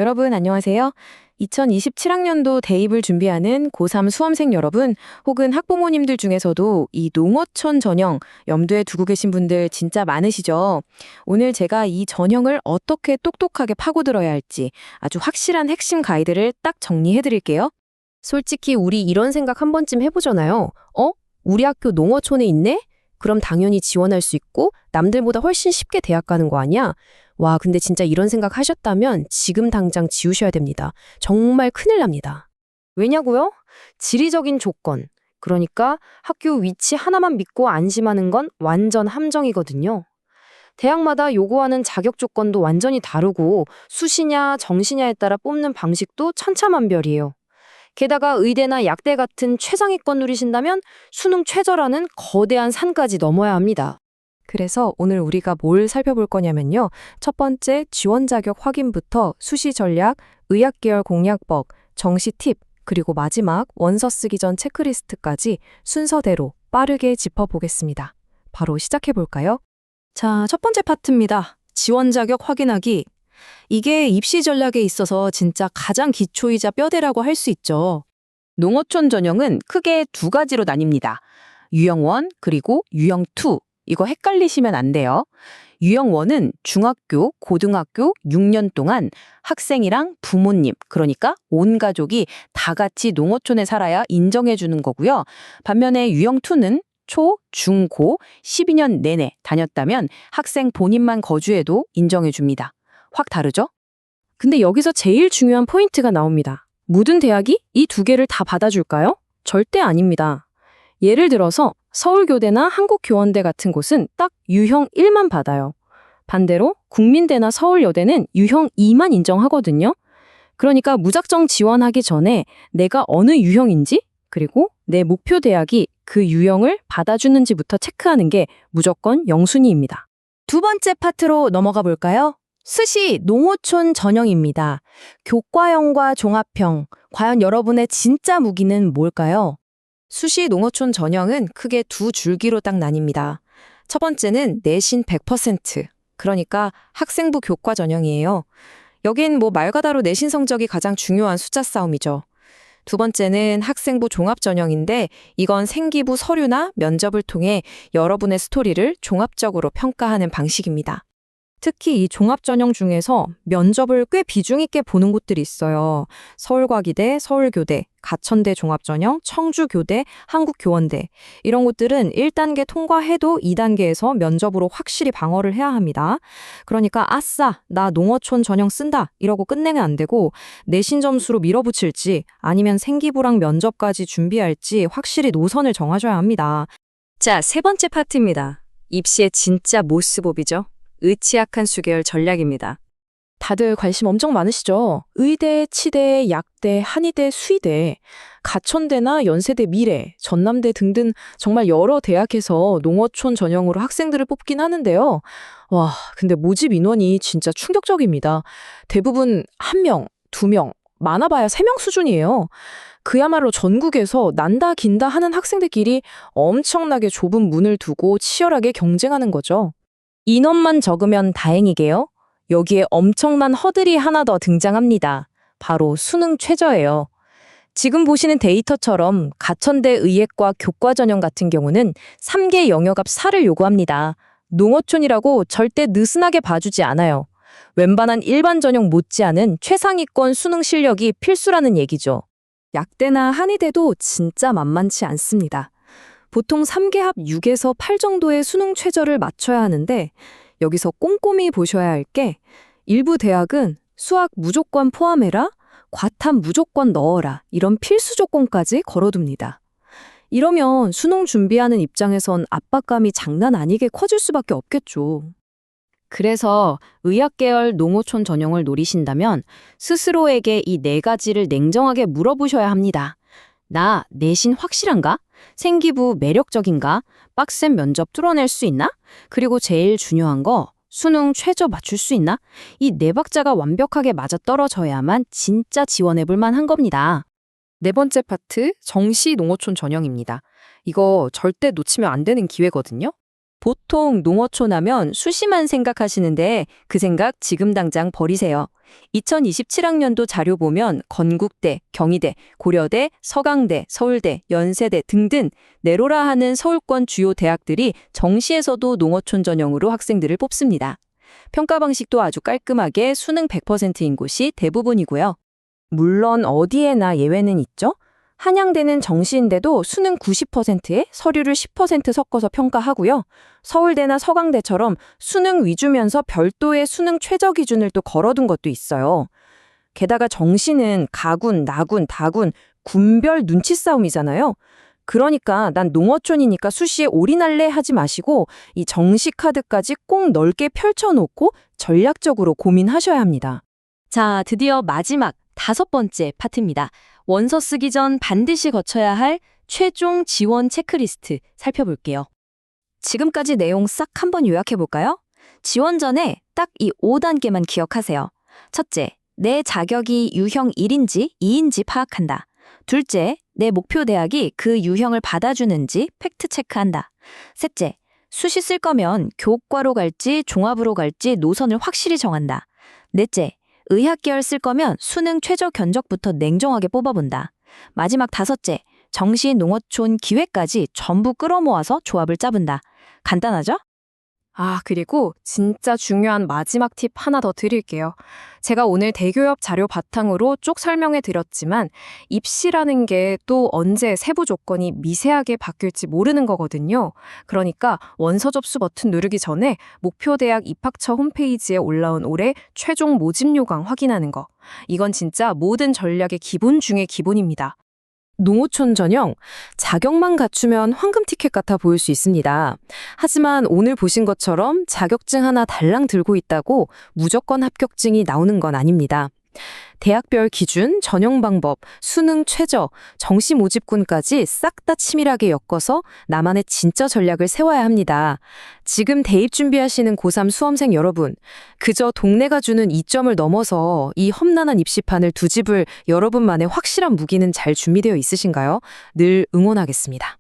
여러분 안녕하세요. 2027학년도 대입을 준비하는 고3 수험생 여러분 혹은 학부모님들 중에서도 이 농어촌 전형 염두에 두고 계신 분들 진짜 많으시죠? 오늘 제가 이 전형을 어떻게 똑똑하게 파고들어야 할지 아주 확실한 핵심 가이드를 딱 정리해 드릴게요. 솔직히 우리 이런 생각 한 번쯤 해보잖아요. 우리 학교 농어촌에 있네? 그럼 당연히 지원할 수 있고 남들보다 훨씬 쉽게 대학 가는 거 아니야? 와, 근데 진짜 이런 생각 하셨다면 지금 당장 지우셔야 됩니다. 정말 큰일 납니다. 왜냐고요? 지리적인 조건. 그러니까 학교 위치 하나만 믿고 안심하는 건 완전 함정이거든요. 대학마다 요구하는 자격 조건도 완전히 다르고 수시냐 정시냐에 따라 뽑는 방식도 천차만별이에요. 게다가 의대나 약대 같은 최상위권 누리신다면 수능 최저라는 거대한 산까지 넘어야 합니다. 그래서 오늘 우리가 뭘 살펴볼 거냐면요. 첫 번째 지원 자격 확인부터 수시 전략, 의학계열 공략법, 정시 팁, 그리고 마지막 원서 쓰기 전 체크리스트까지 순서대로 빠르게 짚어보겠습니다. 바로 시작해 볼까요? 자, 첫 번째 파트입니다. 지원 자격 확인하기. 이게 입시 전략에 있어서 진짜 가장 기초이자 뼈대라고 할 수 있죠. 농어촌 전형은 크게 두 가지로 나뉩니다. 유형 1 그리고 유형 2. 이거 헷갈리시면 안 돼요. 유형 1은 중학교, 고등학교 6년 동안 학생이랑 부모님, 그러니까 온 가족이 다 같이 농어촌에 살아야 인정해 주는 거고요. 반면에 유형 2는 초, 중, 고 12년 내내 다녔다면 학생 본인만 거주해도 인정해 줍니다. 확 다르죠? 근데 여기서 제일 중요한 포인트가 나옵니다. 모든 대학이 이 두 개를 다 받아줄까요? 절대 아닙니다. 예를 들어서 서울교대나 한국교원대 같은 곳은 딱 유형 1만 받아요. 반대로 국민대나 서울여대는 유형 2만 인정하거든요. 그러니까 무작정 지원하기 전에 내가 어느 유형인지 그리고 내 목표 대학이 그 유형을 받아주는지부터 체크하는 게 무조건 영순위입니다. 두 번째 파트로 넘어가 볼까요? 수시 농어촌 전형입니다. 교과형과 종합형. 과연 여러분의 진짜 무기는 뭘까요? 수시 농어촌 전형은 크게 두 줄기로 딱 나뉩니다. 첫 번째는 내신 100%, 그러니까 학생부 교과 전형이에요. 여긴 말 그대로 내신 성적이 가장 중요한 숫자 싸움이죠. 두 번째는 학생부 종합 전형인데 이건 생기부 서류나 면접을 통해 여러분의 스토리를 종합적으로 평가하는 방식입니다. 특히 이 종합 전형 중에서 면접을 꽤 비중 있게 보는 곳들이 있어요. 서울과기대, 서울교대, 가천대 종합전형, 청주교대, 한국교원대. 이런 곳들은 1단계 통과해도 2단계에서 면접으로 확실히 방어를 해야 합니다. 그러니까 아싸, 나 농어촌 전형 쓴다 이러고 끝내면 안 되고 내신 점수로 밀어붙일지 아니면 생기부랑 면접까지 준비할지 확실히 노선을 정하셔야 합니다. 자, 세 번째 파트입니다. 입시의 진짜 모스보비죠. 의치학한 수계열 전략입니다. 다들 관심 엄청 많으시죠? 의대, 치대, 약대, 한의대, 수의대, 가천대나 연세대 미래, 전남대 등등 정말 여러 대학에서 농어촌 전형으로 학생들을 뽑긴 하는데요. 와, 근데 모집 인원이 진짜 충격적입니다. 대부분 1명, 2명, 많아봐야 3명 수준이에요. 그야말로 전국에서 난다 긴다 하는 학생들끼리 엄청나게 좁은 문을 두고 치열하게 경쟁하는 거죠. 인원만 적으면 다행이게요. 여기에 엄청난 허들이 하나 더 등장합니다. 바로 수능 최저예요. 지금 보시는 데이터처럼 가천대 의예과 교과 전형 같은 경우는 3개 영역앞 4를 요구합니다. 농어촌이라고 절대 느슨하게 봐주지 않아요. 웬만한 일반 전형 못지않은 최상위권 수능 실력이 필수라는 얘기죠. 약대나 한의대도 진짜 만만치 않습니다. 보통 3개 합 6에서 8 정도의 수능 최저를 맞춰야 하는데 여기서 꼼꼼히 보셔야 할 게 일부 대학은 수학 무조건 포함해라, 과탐 무조건 넣어라 이런 필수 조건까지 걸어둡니다. 이러면 수능 준비하는 입장에선 압박감이 장난 아니게 커질 수밖에 없겠죠. 그래서 의학계열 농어촌 전형을 노리신다면 스스로에게 이 4가지를 냉정하게 물어보셔야 합니다. 나 내신 확실한가? 생기부 매력적인가? 빡센 면접 뚫어낼 수 있나? 그리고 제일 중요한 거 수능 최저 맞출 수 있나? 이 4박자가 완벽하게 맞아떨어져야만 진짜 지원해볼 만한 겁니다. 네 번째 파트 정시 농어촌 전형입니다. 이거 절대 놓치면 안 되는 기회거든요. 보통 농어촌 하면 수시만 생각하시는데 그 생각 지금 당장 버리세요. 2027학년도 자료 보면 건국대, 경희대, 고려대, 서강대, 서울대, 연세대 등등 내로라 하는 서울권 주요 대학들이 정시에서도 농어촌 전형으로 학생들을 뽑습니다. 평가 방식도 아주 깔끔하게 수능 100%인 곳이 대부분이고요. 물론 어디에나 예외는 있죠. 한양대는 정시인데도 수능 90%에 서류를 10% 섞어서 평가하고요. 서울대나 서강대처럼 수능 위주면서 별도의 수능 최저 기준을 또 걸어둔 것도 있어요. 게다가 정시는 가군, 나군, 다군, 군별 눈치 싸움이잖아요. 그러니까 난 농어촌이니까 수시에 올인할래 하지 마시고 이 정시 카드까지 꼭 넓게 펼쳐놓고 전략적으로 고민하셔야 합니다. 자, 드디어 마지막 5번째 파트입니다. 원서 쓰기 전 반드시 거쳐야 할 최종 지원 체크리스트 살펴볼게요. 지금까지 내용 싹 한번 요약해볼까요? 지원 전에 딱 이 5단계만 기억하세요. 첫째, 내 자격이 유형 1인지 2인지 파악한다. 둘째, 내 목표 대학이 그 유형을 받아주는지 팩트 체크한다. 셋째, 수시 쓸 거면 교과로 갈지 종합으로 갈지 노선을 확실히 정한다. 넷째, 의학 계열 쓸 거면 수능 최저 견적부터 냉정하게 뽑아본다. 마지막 5째, 정시 농어촌 기회까지 전부 끌어모아서 조합을 짜본다. 간단하죠? 그리고 진짜 중요한 마지막 팁 하나 더 드릴게요. 제가 오늘 대교협 자료 바탕으로 쭉 설명해 드렸지만 입시라는 게 또 언제 세부 조건이 미세하게 바뀔지 모르는 거거든요. 그러니까 원서 접수 버튼 누르기 전에 목표 대학 입학처 홈페이지에 올라온 올해 최종 모집 요강 확인하는 거. 이건 진짜 모든 전략의 기본 중의 기본입니다. 농어촌 전형, 자격만 갖추면 황금 티켓 같아 보일 수 있습니다. 하지만 오늘 보신 것처럼 자격증 하나 달랑 들고 있다고 무조건 합격증이 나오는 건 아닙니다. 대학별 기준, 전형 방법, 수능 최저, 정시 모집군까지 싹 다 치밀하게 엮어서 나만의 진짜 전략을 세워야 합니다. 지금 대입 준비하시는 고3 수험생 여러분, 그저 동네가 주는 이점을 넘어서 이 험난한 입시판을 두 집을 여러분만의 확실한 무기는 잘 준비되어 있으신가요? 늘 응원하겠습니다.